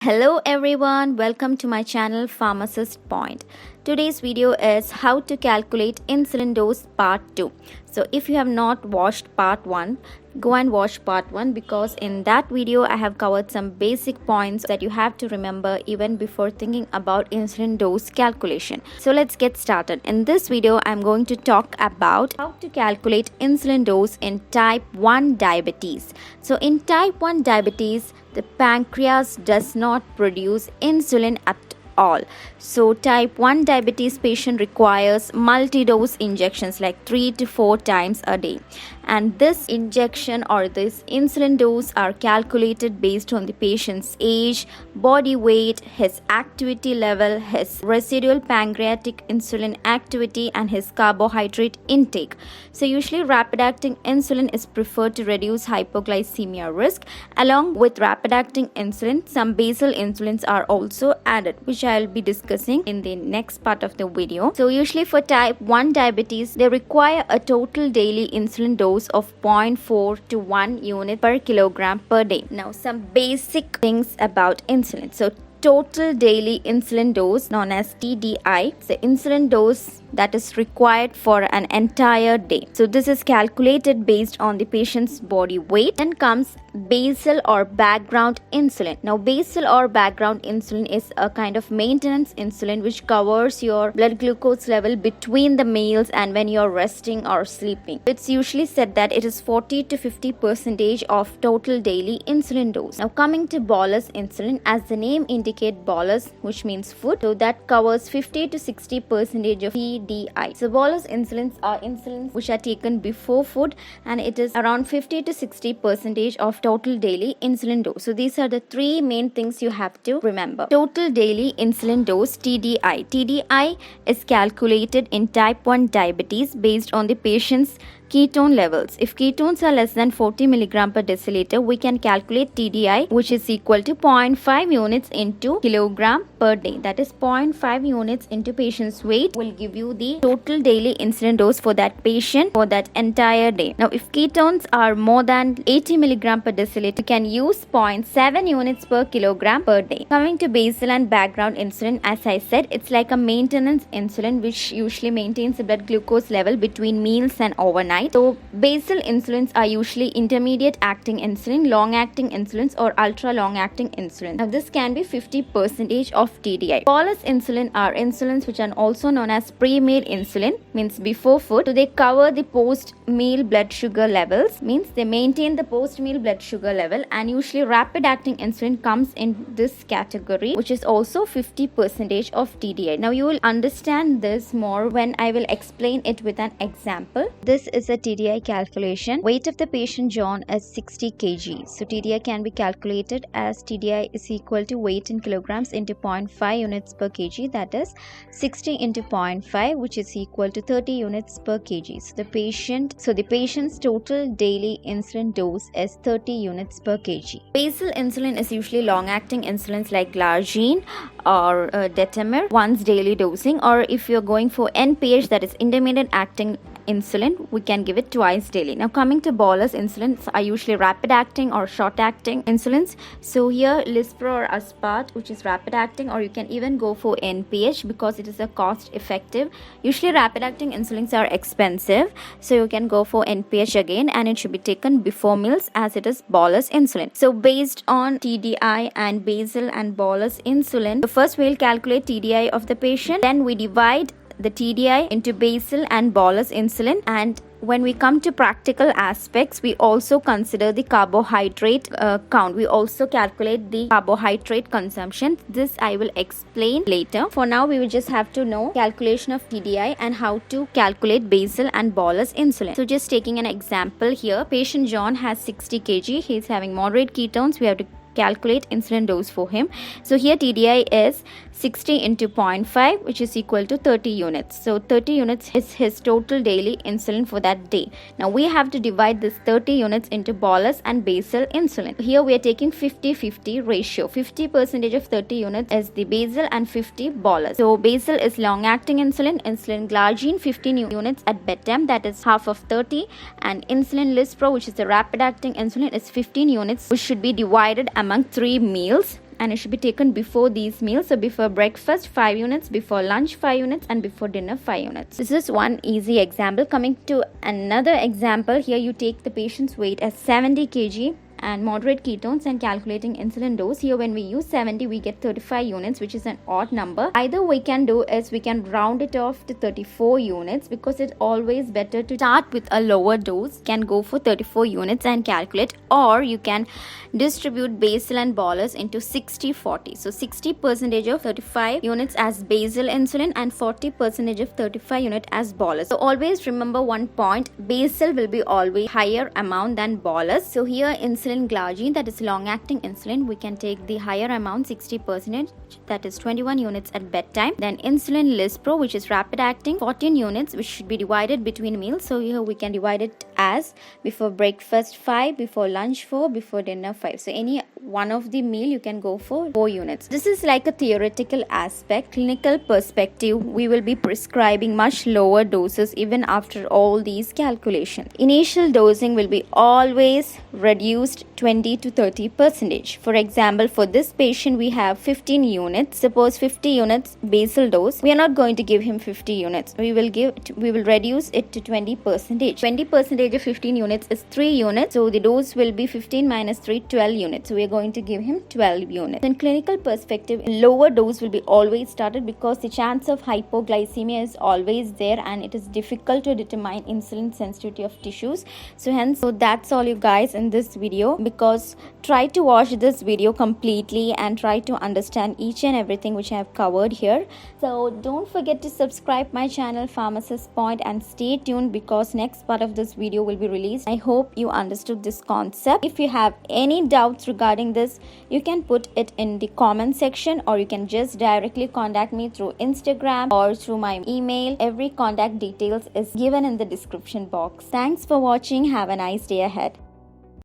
Hello everyone, welcome to my channel Pharmacist Point. Today's video is how to calculate insulin dose part 2. So if you have not watched part 1, go and watch part 1 because in that video I have covered some basic points that you have to remember even before thinking about insulin dose calculation. So let's get started. In this video I'm going to talk about how to calculate insulin dose in type 1 diabetes. So in type 1 diabetes, the pancreas does not produce insulin at all. So type 1 diabetes patient requires multi-dose injections like 3 to 4 times a day. And this injection or this insulin dose are calculated based on the patient's age, body weight, his activity level, his residual pancreatic insulin activity and his carbohydrate intake. So usually rapid acting insulin is preferred to reduce hypoglycemia risk. Along with rapid acting insulin, some basal insulins are also added, which I'll be discussing in the next part of the video. So usually for type 1 diabetes, they require a total daily insulin dose of 0.4 to 1 unit per kilogram per day. Now some basic things about insulin. So total daily insulin dose known as TDI, the insulin dose that is required for an entire day. So this is calculated based on the patient's body weight. Then comes basal or background insulin. Now basal or background insulin is a kind of maintenance insulin which covers your blood glucose level between the meals and when you're resting or sleeping. It's usually said that it is 40 to 50% of total daily insulin dose. Now coming to bolus insulin, as the name indicates bolus, which means food, so that covers 50 to 60% of TDI. So bolus insulins are insulins which are taken before food and it is around 50 to 60% of total daily insulin dose. So these are the three main things you have to remember. Total daily insulin dose TDI. TDI is calculated in type 1 diabetes based on the patient's ketone levels. If ketones are less than 40 mg per deciliter, we can calculate TDI, which is equal to 0.5 units into kilogram per day. That is 0.5 units into patient's weight will give you the total daily insulin dose for that patient for that entire day. Now if ketones are more than 80 mg per deciliter, you can use 0.7 units per kilogram per day. Coming to basal and background insulin, as I said, it's like a maintenance insulin which usually maintains the blood glucose level between meals and overnight. So basal insulins are usually intermediate acting insulin, long acting insulins or ultra long acting insulin. Now this can be 50% of TDI. Bolus insulin are insulins which are also known as pre-meal insulin, means before food. So they cover the post-meal blood sugar levels, means they maintain the post-meal blood sugar level, and usually rapid acting insulin comes in this category, which is also 50% of TDI. Now you will understand this more when I will explain it with an example. This is a TDI calculation. Weight of the patient John is 60 kg. So TDI can be calculated as TDI is equal to weight in kilograms into 0.5 units per kg. That is 60 into 0.5, which is equal to 30 units per kg. So the patient's total daily insulin dose is 30 units per kg. Basal insulin is usually long-acting insulins like glargine or detamir, once daily dosing, or if you're going for NPH, that is intermediate acting insulin, we can give it twice daily. Now coming to bolus insulins are usually rapid acting or short acting insulins. So here Lispro or Aspart, which is rapid acting, or you can even go for NPH because it is a cost effective. Usually rapid acting insulins are expensive, so you can go for NPH again, and it should be taken before meals as it is bolus insulin. So based on TDI and basal and bolus insulin, first we'll calculate TDI of the patient, then we divide the TDI into basal and bolus insulin, and when we come to practical aspects, we also consider the carbohydrate count. We also calculate the carbohydrate consumption. This I will explain later. For now, we will just have to know calculation of TDI and how to calculate basal and bolus insulin. So just taking an example here, patient John has 60 kg. He is having moderate ketones. We have to calculate insulin dose for him. So here TDI is 60 into 0.5, which is equal to 30 units. So 30 units is his total daily insulin for that day. Now we have to divide this 30 units into bolus and basal insulin. Here we are taking 50-50 ratio. 50% of 30 units is the basal and 50 bolus. So basal is long-acting insulin, insulin glargine 15 units at bedtime, that is half of 30, and insulin Lispro, which is the rapid-acting insulin, is 15 units, which should be divided among 3 meals. and it should be taken before these meals. So before breakfast 5 units, before lunch 5 units, and before dinner 5 units. This is one easy example. Coming to another example, here you take the patient's weight as 70 kg and moderate ketones and calculating insulin dose. Here when we use 70 we get 35 units, which is an odd number. Either we can do is we can round it off to 34 units, because it's always better to start with a lower dose. Can go for 34 units and calculate, or you can distribute basal and bolus into 60-40. So 60% of 35 units as basal insulin and 40% of 35 unit as bolus. So always remember one point, basal will be always higher amount than bolus. So here insulin glargine, that is long acting insulin, we can take the higher amount 60%, that is 21 units at bedtime. Then insulin lispro, which is rapid acting, 14 units, which should be divided between meals. So here we can divide it as before breakfast 5, before lunch 4, before dinner 5. So any one of the meal you can go for 4 units. This is like a theoretical aspect. Clinical perspective, we will be prescribing much lower doses even after all these calculations. Initial dosing will be always reduced 20 to 30%. For example, for this patient we have 15 units. Suppose 50 units basal dose. We are not going to give him 50 units. We will reduce it to 20%. 20% of 15 units is 3 units. So the dose will be 15 minus 3, 12 units. So we are going to give him 12 units. In clinical perspective, lower dose will be always started, because the chance of hypoglycemia is always there and it is difficult to determine insulin sensitivity of tissues. So that's all you guys in this video, because try to watch this video completely and try to understand each and everything which I have covered here. So don't forget to subscribe my channel Pharmacist Point and stay tuned, because next part of this video will be released. I hope you understood this concept. If you have any doubts regarding this, you can put it in the comment section, or you can just directly contact me through Instagram or through my email. Every contact details is given in the description box. Thanks for watching. Have a nice day ahead.